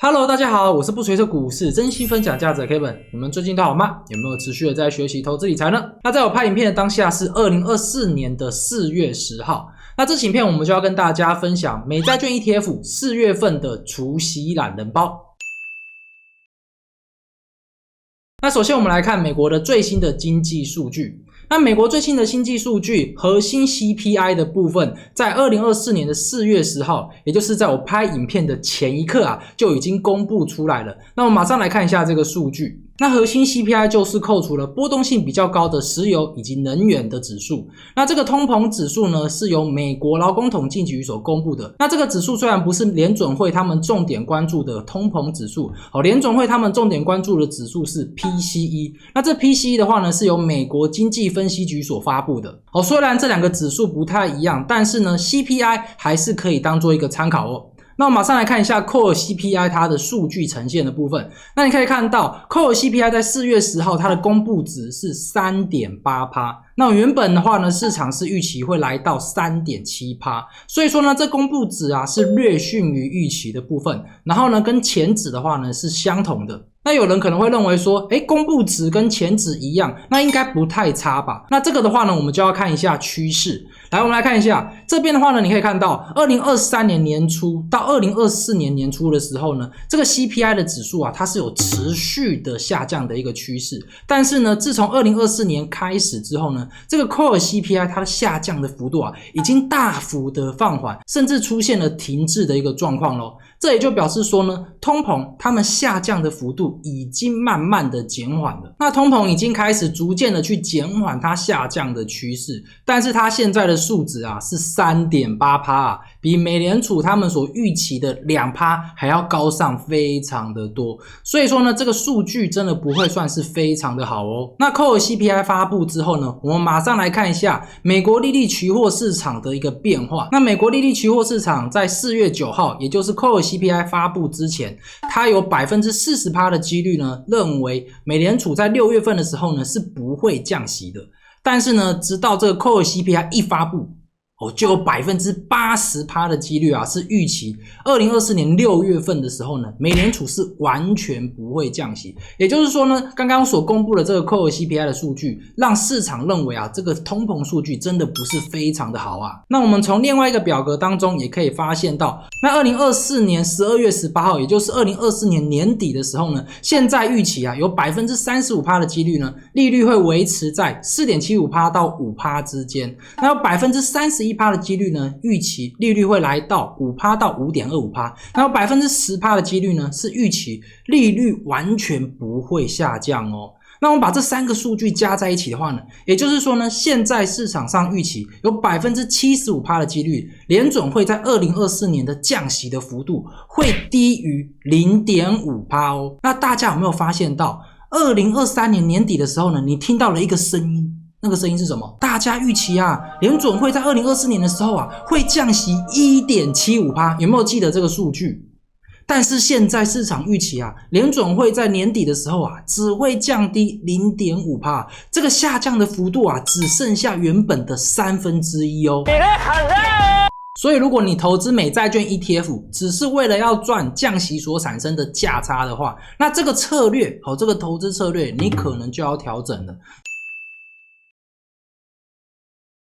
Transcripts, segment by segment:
Hello， 大家好，我是不随着股市真心分享价值的 Kevin。你们最近都好吗？有没有持续的在学习投资理财呢？那在我拍影片的当下是2024年的4月10号。那这期影片我们就要跟大家分享美债券 ETF 4月份的除息懒人包。那首先我们来看美国的最新的经济数据。那美国最新的经济数据核心 CPI 的部分，在2024年的4月10号，也就是在我拍影片的前一刻就已经公布出来了。那我马上来看一下这个数据。那核心 CPI 就是扣除了波动性比较高的石油以及能源的指数。那这个通膨指数呢，是由美国劳工统计局所公布的。那这个指数虽然不是联准会他们重点关注的通膨指数，联准会他们重点关注的指数是 PCE。那这 PCE 的话呢，是由美国经济分析局所发布的。虽然这两个指数不太一样，但是呢 CPI 还是可以当做一个参考哦。那我马上来看一下 Core CPI 它的数据呈现的部分。那你可以看到 Core CPI 在4月10号它的公布值是 3.8%。那原本的话呢，市场是预期会来到 3.7%。所以说呢，这公布值是略逊于预期的部分。然后呢，跟前值的话呢是相同的。那有人可能会认为说，公布值跟前值一样，那应该不太差吧？那这个的话呢，我们就要看一下趋势。来，我们来看一下这边的话呢，你可以看到2023年年初到2024年年初的时候呢，这个 CPI 的指数它是有持续的下降的一个趋势。但是呢，自从2024年开始之后呢，这个 Core CPI 它的下降的幅度已经大幅的放缓，甚至出现了停滞的一个状况咯。这也就表示说呢，通膨它们下降的幅度已经慢慢的减缓了。那通膨已经开始逐渐的去减缓它下降的趋势，但是它现在的数值是 3.8%， 比美联储他们所预期的 2% 还要高上非常的多。所以说呢，这个数据真的不会算是非常的好哦。那 Core CPI 发布之后呢，我们马上来看一下美国利率期货市场的一个变化。那美国利率期货市场在4月9号，也就是 Core CPI 发布之前，它有 40% 的几率呢，认为美联储在6月份的时候呢是不会降息的。但是呢，直到这个 Core CPI 一发布，就有 80% 的几率是预期2024年6月份的时候呢，美联储是完全不会降息。也就是说呢，刚刚所公布的这个 Core CPI 的数据，让市场认为这个通膨数据真的不是非常的好那我们从另外一个表格当中也可以发现到，那2024年12月18号，也就是2024年年底的时候呢，现在预期有 35% 的几率呢，利率会维持在 4.75% 到 5% 之间。那有 31% 的几率呢，预期利率会来到 5% 到 5.25%。然后 10% 的几率呢，是预期利率完全不会下降哦。那我们把这三个数据加在一起的话呢，也就是说呢，现在市场上预期有 75% 的几率，联准会在2024年的降息的幅度会低于 0.5% 哦。那大家有没有发现到2023年年底的时候呢，你听到了一个声音，那个声音是什么？大家预期联准会在2024年的时候会降息 1.75%， 有没有记得这个数据？但是现在市场预期联准会在年底的时候只会降低 0.5%， 这个下降的幅度只剩下原本的1/3哦。所以如果你投资美债券 ETF 只是为了要赚降息所产生的价差的话，那这个策略这个投资策略你可能就要调整了。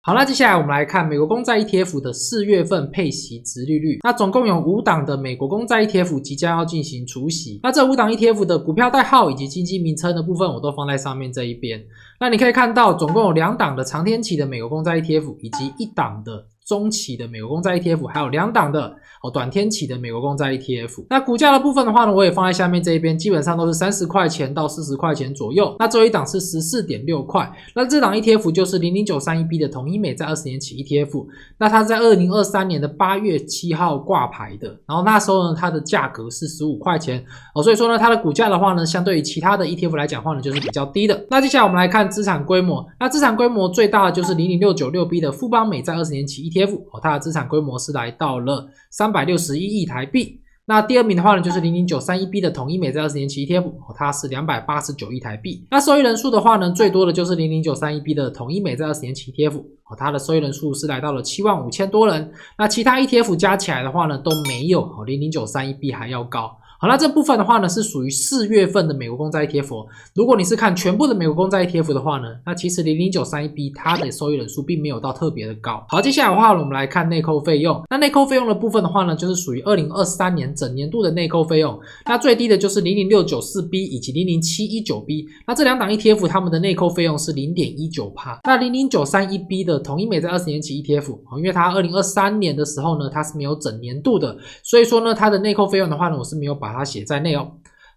好，那接下来我们来看美国公债 ETF 的4月份配息殖利率。那总共有5档的美国公债 ETF 即将要进行除息。那这5档 ETF 的股票代号以及基金名称的部分我都放在上面这一边。那你可以看到总共有2档的长天期的美国公债 ETF 以及1档的中期的美国公债 ETF， 还有2档的短天期的美国公债 ETF。那股价的部分的话呢，我也放在下面这一边，基本上都是30块钱到40块钱左右。那最后一档是 14.6 块。那这档 ETF 就是 00931B 的统一美债20年期 ETF。那它在2023年的8月7号挂牌的，然后那时候呢，它的价格是15块钱所以说呢，它的股价的话呢，相对于其他的 ETF 来讲的话呢，就是比较低的。那接下来我们来看资产规模。那资产规模最大的就是 00696B 的富邦美债20年期 ETF。它的资产规模是来到了361亿台币。那第二名的话呢，就是 00931B 的统一美债20年期 ETF， 它是289亿台币。那受益人数的话呢，最多的就是 00931B 的统一美债20年期 ETF， 它的受益人数是来到了75000多人。那其他 ETF 加起来的话呢，都没有 00931B 还要高。好，那这部分的话呢，是属于4月份的美国公债 ETF。如果你是看全部的美国公债 ETF 的话呢，那其实 00931B 它的收益人数并没有到特别的高。好，接下来的话呢，我们来看内扣费用。那内扣费用的部分的话呢，就是属于2023年整年度的内扣费用。那最低的就是 00694B 以及 00719B。那这两档 ETF 它们的内扣费用是 0.19%。那 00931B 的统一美债20年期 ETF， 因为它2023年的时候呢，它是没有整年度的，所以说呢，它的内扣费用的话呢，我是没有把它写在内哦。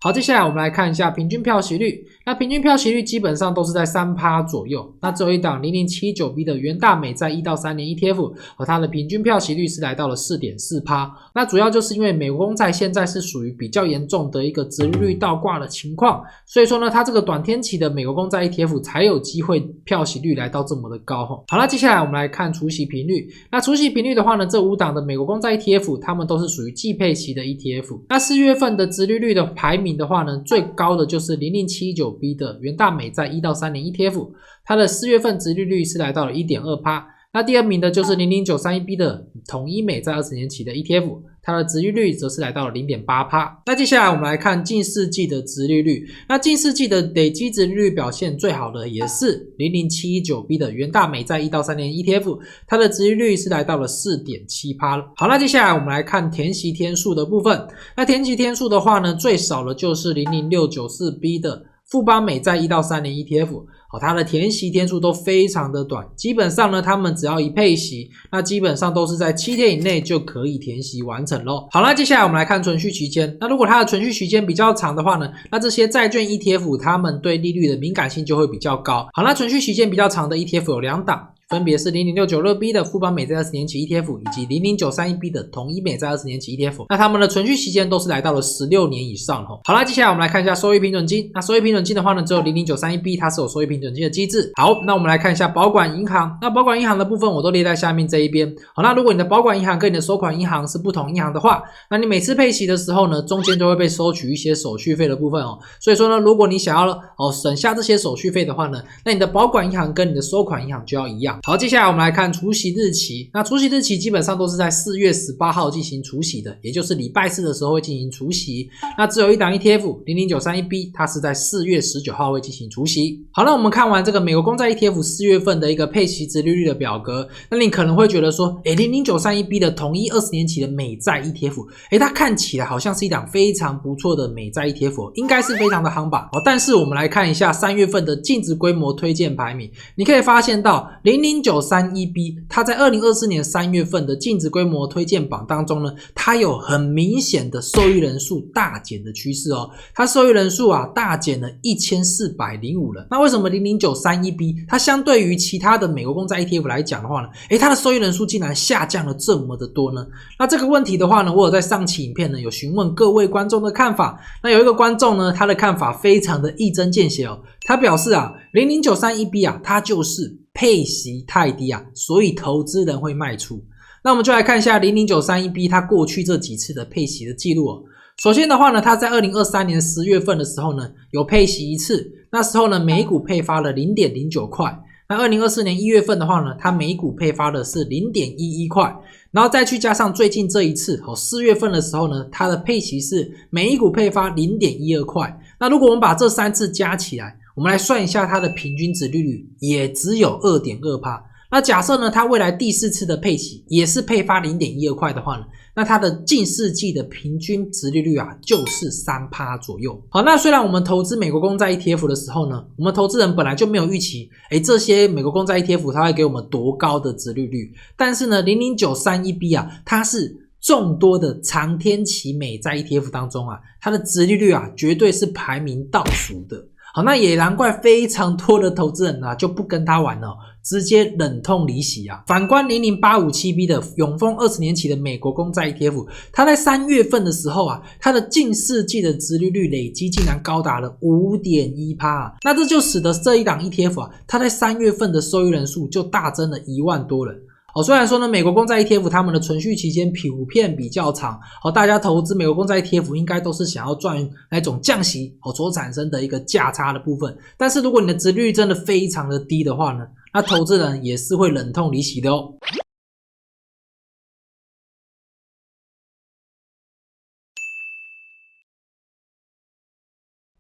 好，接下来我们来看一下平均票息率。那平均票息率基本上都是在 3% 左右。那只有一档 0079B 的元大美债1到3年 ETF， 它的平均票息率是来到了 4.4%。那主要就是因为美国公债现在是属于比较严重的一个殖利率倒挂的情况，所以说呢，它这个短天期的美国公债 ETF 才有机会票息率来到这么的高。好，那接下来我们来看除息频率。那除息频率的话呢，这5档的美国公债 ETF， 它们都是属于季配息的 ETF。那4月份的殖利率的排名的话呢，最高的就是 00719B 的元大美债1到3年 ETF， 它的4月份殖利率是来到了 1.2%。那第二名的就是 00931B 的统一美债20年期的 ETF， 它的殖利率则是来到了 0.8%。那接下来我们来看近4季的殖利率。那近4季的累积殖利率表现最好的也是 00719B 的元大美债1到3年 ETF， 它的殖利率是来到了 4.7%。好，那接下来我们来看填息天数的部分。那填息天数的话呢，最少的就是 00694B 的富邦美债1到3年 ETF， 它的填息天数都非常的短，基本上呢，他们只要一配息，那基本上都是在7天以内就可以填息完成咯。好，那接下来我们来看存续期间。那如果它的存续期间比较长的话呢，那这些债券 ETF 他们对利率的敏感性就会比较高。好，那存续期间比较长的 ETF 有2档。分别是 00696B 的富邦美债20年期 ETF 以及 00931B 的统一美债20年期 ETF， 那他们的存续期间都是来到了16年以上。好啦，接下来我们来看一下收益平准金。那收益平准金的话呢，只有 00931B 它是有收益平准金的机制。好，那我们来看一下保管银行。那保管银行的部分我都列在下面这一边。好，那如果你的保管银行跟你的收款银行是不同银行的话，那你每次配息的时候呢，中间就会被收取一些手续费的部分哦。所以说呢，如果你想要省下这些手续费的话呢，那你的保管银行跟你的收款银行就要一样。好，接下来我们来看除息日期。那除息日期基本上都是在4月18号进行除息的，也就是礼拜四的时候会进行除息。那只有一档 ETF 00931B 它是在4月19号会进行除息。好，那我们看完这个美国公债 ETF 4月份的一个配息殖利率的表格，那你可能会觉得说00931B 的统一20年期的美债 ETF， 它看起来好像是一档非常不错的美债 ETF， 应该是非常的夯吧。但是我们来看一下3月份的净值规模推荐排名，你可以发现到00931B它在2024年3月份的净值规模推荐榜当中呢，它有很明显的受益人数大减的趋势哦。它受益人数大减了1405人。那为什么 00931B 它相对于其他的美国公债 ETF 来讲的话呢，它的受益人数竟然下降了这么的多呢？那这个问题的话呢，我有在上期影片呢有询问各位观众的看法。那有一个观众呢，他的看法非常的一针见血哦。他表示00931B它就是配息太低所以投资人会卖出。那我们就来看一下 00931B 它过去这几次的配息的记录哦。首先的话呢，它在2023年10月份的时候呢，有配息一次，那时候呢每股配发了 0.09 块。那2024年1月份的话呢，它每股配发的是 0.11 块，然后再去加上最近这一次4月份的时候呢，它的配息是每一股配发 0.12 块。那如果我们把这3次加起来，我们来算一下它的平均殖利率，也只有 2.2%。那假设呢，它未来第4次的配息也是配发 0.12 块的话呢，那它的近4季的平均殖利率就是 3% 左右。好，那虽然我们投资美国公债 ETF 的时候呢，我们投资人本来就没有预期这些美国公债 ETF 它会给我们多高的殖利率，但是呢 00931B 它是众多的长天期美债 ETF 当中它的殖利率绝对是排名倒数的。好，那也难怪非常多的投资人就不跟他玩了，直接忍痛离席反观 00857B 的永丰20年期的美国公债 ETF， 它在3月份的时候它的近4季的殖利率累积竟然高达了 5.1%。那这就使得这一档 ETF 它在3月份的收益人数就大增了1万多人。虽然说呢，美国公债 ETF 他们的存续期间普遍比较长，大家投资美国公债 ETF 应该都是想要赚那种降息所产生的一个价差的部分。但是如果你的殖利率真的非常的低的话呢，那投资人也是会忍痛离席的哦。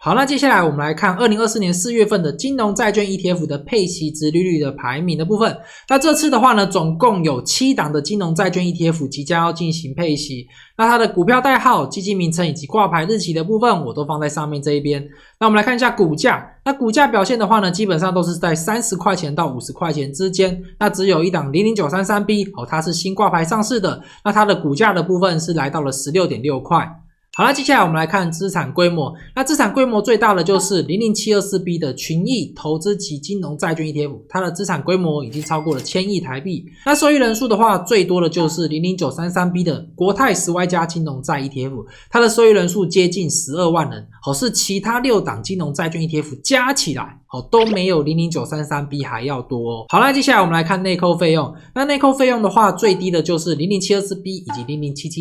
好，那接下来我们来看2024年4月份的金融债券 ETF 的配息殖利率的排名的部分。那这次的话呢，总共有7档的金融债券 ETF 即将要进行配息。那它的股票代号、基金名称以及挂牌日期的部分，我都放在上面这一边。那我们来看一下股价。那股价表现的话呢，基本上都是在30块钱到50块钱之间。那只有一档 00933B 它是新挂牌上市的。那它的股价的部分是来到了 16.6 块。好，那接下来我们来看资产规模。那资产规模最大的就是 00724B 的群益投资级金融债券 ETF， 它的资产规模已经超过了1000亿台币。那受益人数的话，最多的就是 00933B 的国泰10Y加金融债 ETF， 它的受益人数接近12万人，是其他6档金融债券 ETF 加起来都没有 00933B 还要多哦。好，那接下来我们来看内扣费用。那内扣费用的话，最低的就是 00724B 以及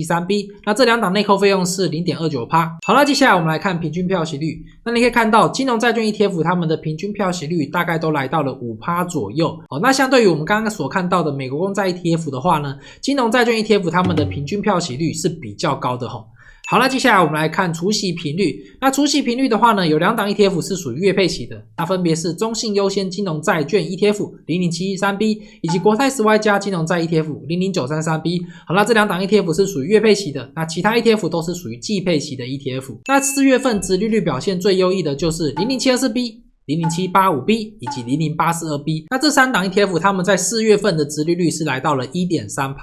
00773B， 那这2档内扣费用是 0.29%。好，那接下来我们来看平均票息率。那你可以看到金融债券 ETF 他们的平均票息率大概都来到了 5% 左右。那相对于我们刚刚所看到的美国公债 ETF 的话呢，金融债券 ETF 他们的平均票息率是比较高的齁。好，那接下来我们来看除息频率。那除息频率的话呢，有2档 ETF 是属于月配息的，那分别是中信优先金融债券 ETF 00713B 以及国泰10Y加金融债 ETF 00933B。好，那这2档 ETF 是属于月配息的，那其他 ETF 都是属于季配息的 ETF。那4月份殖利率表现最优异的就是 00724B、00785B 以及 00842B。那这3档 ETF 他们在4月份的殖利率是来到了 1.3%。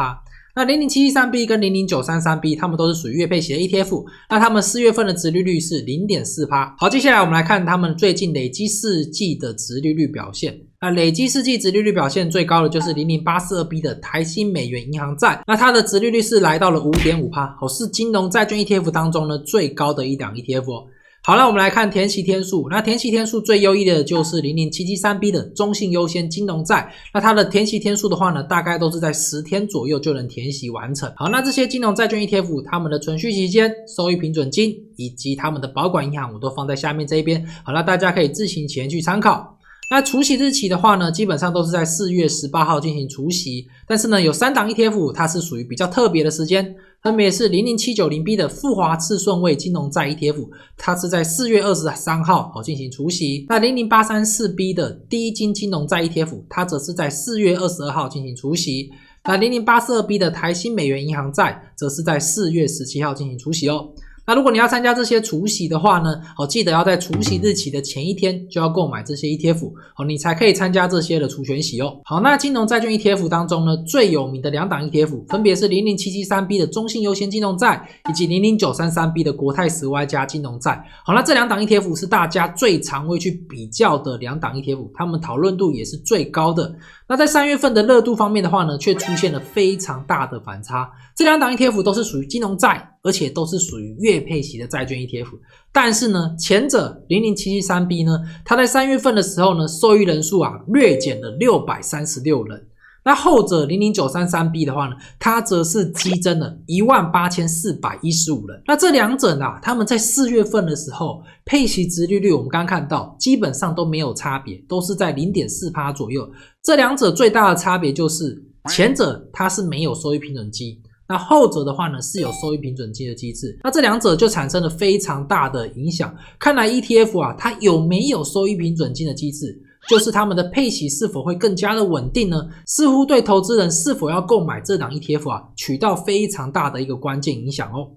那 00713B 跟 00933B 他们都是属于月配息的 ETF， 那他们4月份的殖利率是 0.4%。好，接下来我们来看他们最近累积4季的殖利率表现。那累积4季殖利率表现最高的就是 00842B 的台新美元银行债，那它的殖利率是来到了 5.5%， 是金融债券 ETF 当中呢最高的一档 ETF 哦。好，那我们来看填息天数。那填息天数最优异的就是 00773B 的中信优先金融债，那它的填息天数的话呢，大概都是在10天左右就能填息完成。好，那这些金融债券 ETF 他们的存续期间、收益平准金以及他们的保管银行我都放在下面这一边。好，那大家可以自行前去参考。那除息日期的话呢，基本上都是在4月18号进行除息，但是呢有3档 ETF 它是属于比较特别的时间，分别是 00790B 的富华次顺位金融债 ETF， 它是在4月23号进行除息。那 00834B 的低金金融债 ETF， 它则是在4月22号进行除息。那 00842B 的台新美元银行债则是在4月17号进行除息哦。那如果你要参加这些除息的话呢，记得要在除息日期的前一天就要购买这些 ETF， 你才可以参加这些的除权息哦。好，那金融债券 ETF 当中呢，最有名的2档 ETF 分别是 00773B 的中信优先金融债以及 00933B 的国泰10Y加金融债。好，那这2档 ETF 是大家最常会去比较的2档 ETF， 他们讨论度也是最高的。那在3月份的热度方面的话呢，却出现了非常大的反差。这2档 ETF 都是属于金融债，而且都是属于月配息的债券 ETF。但是呢，前者 00773B 呢，它在3月份的时候呢，受益人数略减了636人。那后者 00933B 的话呢，它则是激增了18415人。那这2者他们在4月份的时候配息殖利率我们刚刚看到基本上都没有差别，都是在 0.4% 左右。这2者最大的差别就是前者它是没有收益平准金，那后者的话呢是有收益平准金的机制，那这2者就产生了非常大的影响。看来 ETF 它有没有收益平准金的机制，就是他们的配息是否会更加的稳定呢？似乎对投资人是否要购买这档 ETF 起到非常大的一个关键影响哦。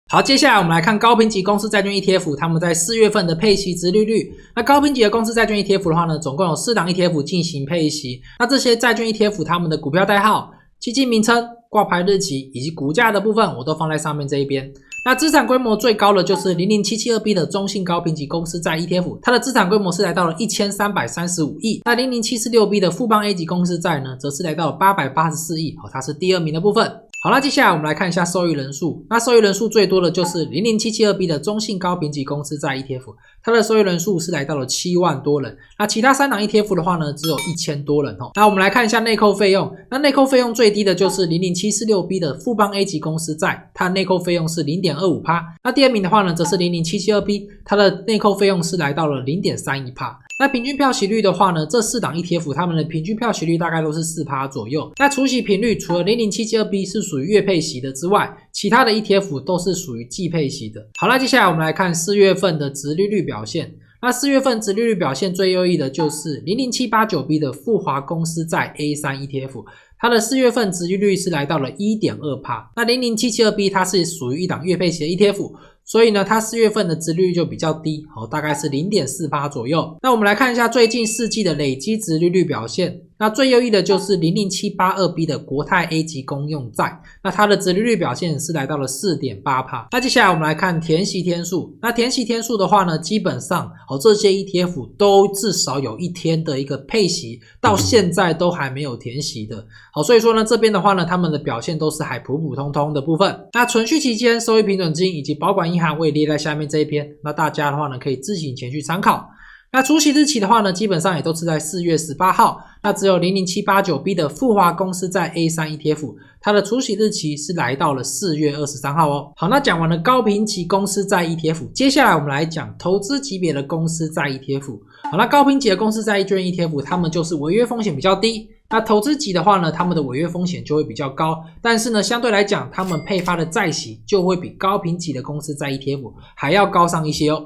好，接下来我们来看高评级公司债券 ETF 他们在4月份的配息殖利率。那高评级的公司债券 ETF 的话呢，总共有4档 ETF 进行配息。那这些债券 ETF 他们的股票代号、基金名称、挂牌日期以及股价的部分我都放在上面这一边。那资产规模最高的就是 00772B 的中信高评级公司债 ETF， 它的资产规模是来到了1335亿。那 00746B 的富邦 A 级公司债呢，则是来到了884亿，它是第2名的部分。好，那接下来我们来看一下受益人数。那受益人数最多的就是00772B 的中信高评级公司债 ETF， 它的受益人数是来到了7万多人。那其他3档 ETF 的话呢，只有1000多人哦。那我们来看一下内扣费用。那内扣费用最低的就是 00746B 的富邦 A 级公司债，它的内扣费用是 0.25%。那第2名的话呢，则是 00772B， 它的内扣费用是来到了 0.31%。那平均票息率的话呢，这4档 ETF 它们的平均票息率大概都是 4% 左右。那除息频率除了 00772B 是属于月配息的之外，其他的 ETF 都是属于季配息的。好，那接下来我们来看4月份的殖利率表现。那4月份殖利率表现最优异的就是00789B 的富华公司债 A3 ETF， 它的4月份殖利率是来到了 1.2%。那00772B 它是属于一档月配息的 ETF， 所以呢它4月份的殖利率就比较低，大概是 0.4% 左右。那我们来看一下最近4季的累积殖利率表现。那最优异的就是 00782B 的国泰 A 级公用债，那它的殖利率表现是来到了 4.8%。那接下来我们来看填息天数。那填息天数的话呢，基本上这些 ETF 都至少有1天的一个配息，到现在都还没有填息的。所以说呢这边的话呢，他们的表现都是还普普通通的部分。那存续期间、收益平准金以及保管银行我也列在下面这一篇，那大家的话呢可以自行前去参考。那除息日期的话呢，基本上也都是在4月18号，那只有 00789B 的富华公司债 A3 ETF， 它的除息日期是来到了4月23号哦。好，那讲完了高评级公司债 ETF， 接下来我们来讲投资级别的公司债 ETF。 好，那高评级的公司债券 ETF， 它们就是违约风险比较低，那投资级的话呢，他们的违约风险就会比较高，但是呢相对来讲他们配发的债息就会比高评级的公司债 ETF 还要高上一些哦。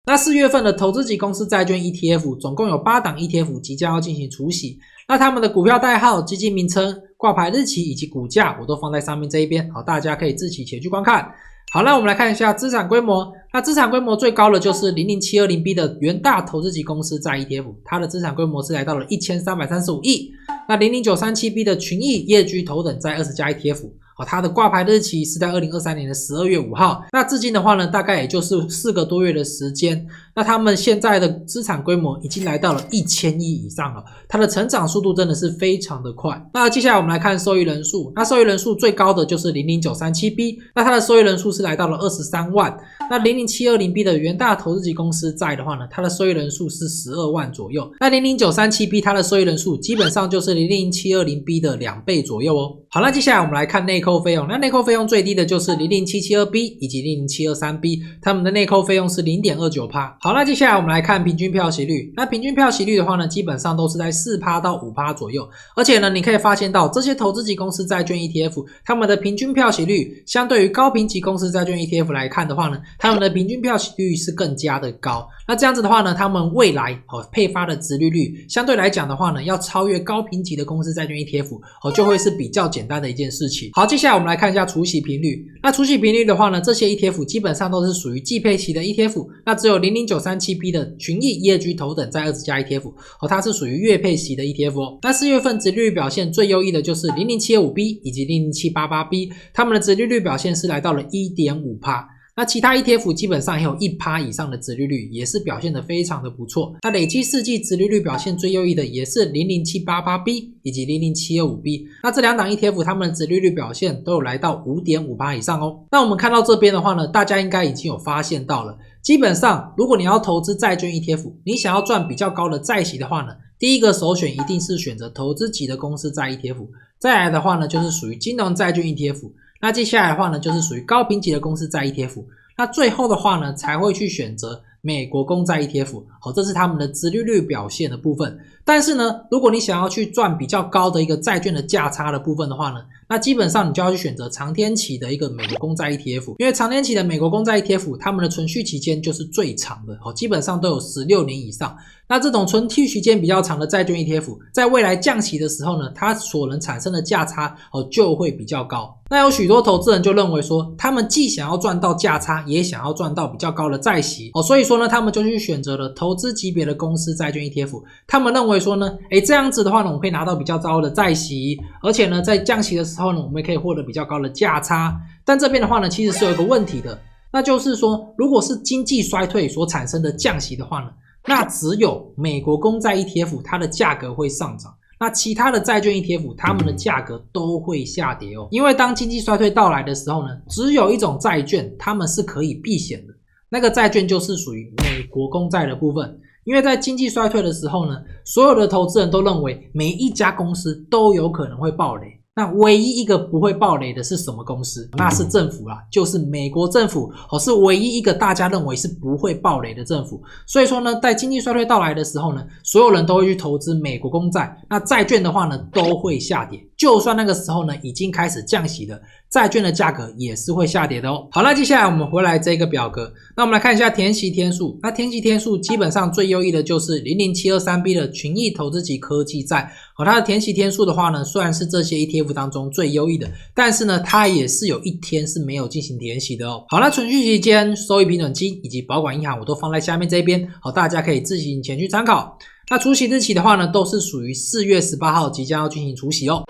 那4月份的投资级公司债券 ETF 总共有8档 ETF 即将要进行除息，那他们的股票代号、基金名称、挂牌日期以及股价我都放在上面这一边，好，大家可以自己前去观看。好，那我们来看一下资产规模。那资产规模最高的就是 00720B 的元大投资级公司债 ETF， 它的资产规模是来到了1335亿。那 00937B 的群益业居头等债20加 ETF，它的挂牌日期是在2023年的12月5号，那至今的话呢，大概也就是4个多月的时间，那他们现在的资产规模已经来到了1000亿以上了，它的成长速度真的是非常的快。那接下来我们来看受益人数，那受益人数最高的就是 00937B， 那它的受益人数是来到了23万，那 00720B 的元大投资级公司债的话呢，它的受益人数是12万左右，那 00937B 它的受益人数基本上就是 00720B 的2倍左右哦。好，那接下来我们来看内扣费用，那内扣费用最低的就是 00772B 以及 00723B， 他们的内扣费用是 0.29%。 好，那接下来我们来看平均票息率，那平均票息率的话呢，基本上都是在 4% 到 5% 左右，而且呢你可以发现到这些投资级公司债券 ETF 他们的平均票息率相对于高评级公司债券 ETF 来看的话呢，他们的平均票息率是更加的高，那这样子的话呢，他们未来配发的殖利率相对来讲的话呢，要超越高评级的公司债券 ETF 就会是比较简单的一件事情。好，接下来我们来看一下除息频率。那除息频率的话呢，这些 ETF 基本上都是属于季配息的 ETF， 那只有 00937B 的群益业居头等债20加 ETF， 它是属于月配息的 ETF 哦。那4月份殖利率表现最优异的就是 00725B 以及 00788B， 他们的殖利率表现是来到了 1.5%。那其他 ETF 基本上也有 1% 以上的殖利率，也是表现得非常的不错。那累积4季殖利率表现最优异的也是 00788B 以及 00725B， 那这2档 ETF 他们的殖利率表现都有来到 5.5% 以上哦。那我们看到这边的话呢，大家应该已经有发现到了，基本上如果你要投资债券 ETF， 你想要赚比较高的债息的话呢，第一个首选一定是选择投资级的公司债 ETF， 再来的话呢就是属于金融债券 ETF，那接下来的话呢，就是属于高评级的公司债 ETF， 那最后的话呢，才会去选择美国公债 ETF， 这是他们的殖利率表现的部分。但是呢，如果你想要去赚比较高的一个债券的价差的部分的话呢，那基本上你就要去选择长天期的一个美国公债 ETF， 因为长天期的美国公债 ETF， 他们的存续期间就是最长的，基本上都有16年以上。那这种存续期间比较长的债券 ETF， 在未来降息的时候呢，它所能产生的价差就会比较高。那有许多投资人就认为说，他们既想要赚到价差，也想要赚到比较高的债息，所以说呢，他们就去选择了投资级别的公司债券 ETF。他们认为说呢，这样子的话呢，我们可以拿到比较高的债息，而且呢，在降息的时候呢，我们也可以获得比较高的价差。但这边的话呢，其实是有一个问题的，那就是说，如果是经济衰退所产生的降息的话呢，那只有美国公债 ETF 它的价格会上涨，那其他的债券 ETF 它们的价格都会下跌哦。因为当经济衰退到来的时候呢，只有一种债券它们是可以避险的，那个债券就是属于美国公债的部分。因为在经济衰退的时候呢，所有的投资人都认为每一家公司都有可能会爆雷，那唯一一个不会爆雷的是什么公司？那是政府啦，就是美国政府是唯一一个大家认为是不会爆雷的政府。所以说呢，在经济衰退到来的时候呢，所有人都会去投资美国公债，那债券的话呢都会下跌。就算那个时候呢已经开始降息了，债券的价格也是会下跌的哦。好，那接下来我们回来这个表格，那我们来看一下填息天数。那填息天数基本上最优异的就是00723B 的群益投资级科技债。它的填息天数的话呢，虽然是这些 ETF 当中最优异的，但是呢它也是有一天是没有进行填息的哦。好，那存续期间、收益平准金以及保管银行我都放在下面这边，好，大家可以自行前去参考。那除息日期的话呢，都是属于4月18号即将要进行除息哦。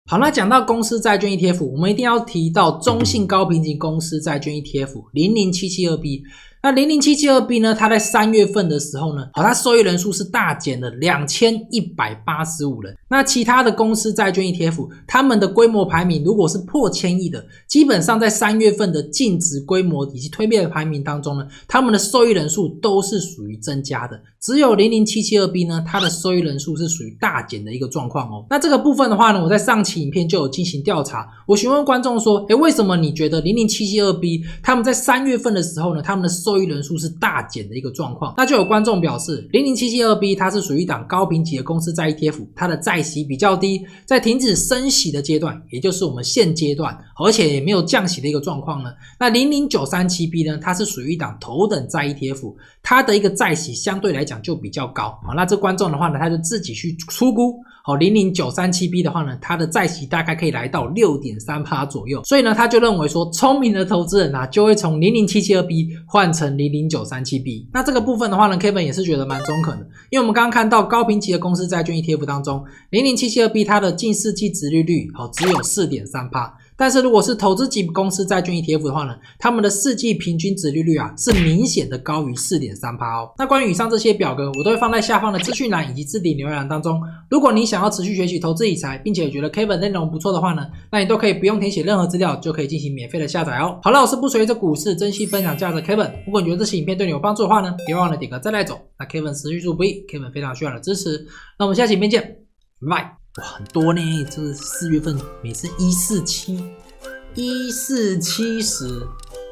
好，那讲到公司债券 ETF， 我们一定要提到中信高评级公司债券 ETF 00772B。那 00772B 呢，它在3月份的时候呢，它受益人数是大减了2185人。那其他的公司债券 ETF， 他们的规模排名如果是破1000亿的，基本上在3月份的净值规模以及推背的排名当中呢，他们的受益人数都是属于增加的。只有 00772B 呢，它的收益人数是属于大减的一个状况哦。那这个部分的话呢，我在上期影片就有进行调查，我询问观众说，为什么你觉得 00772B 他们在3月份的时候呢，他们的受益人数是大减的一个状况？那就有观众表示 00772B 它是属于一档高评级的公司债 ETF， 它的债息比较低，在停止升息的阶段，也就是我们现阶段，而且也没有降息的一个状况呢。那 00937B 呢，它是属于一档头等债 ETF， 它的一个债息相对来讲就比较高。好，那这观众的话呢，他就自己去初估。好，00937B 的话呢，它的债息大概可以来到 6.3% 左右，所以呢，他就认为说，聪明的投资人啊，就会从 00772B 换成 00937B。那这个部分的话呢 ，Kevin 也是觉得蛮中肯的，因为我们刚刚看到高评级的公司债券 ETF 当中 ，00772B 它的近4季殖利率只有 4.3%。但是如果是投资级公司债券 ETF 的话呢，他们的4季平均殖利率是明显的高于 4.3% 哦。那关于以上这些表格，我都会放在下方的资讯栏以及置顶留言栏当中。如果你想要持续学习投资理财，并且觉得 Kevin 内容不错的话呢，那你都可以不用填写任何资料就可以进行免费的下载哦。好了，我是不随着股市珍惜分享价值的 Kevin。如果你觉得这期影片对你有帮助的话呢，别忘了点个赞来走。那 Kevin 持续做不易 ，Kevin 非常需要你的支持。那我们下期影片见，拜拜。哇，很多呢，这是4月份每次14710，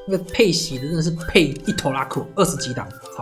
那个配息的真的是配一头拉苦，20几档。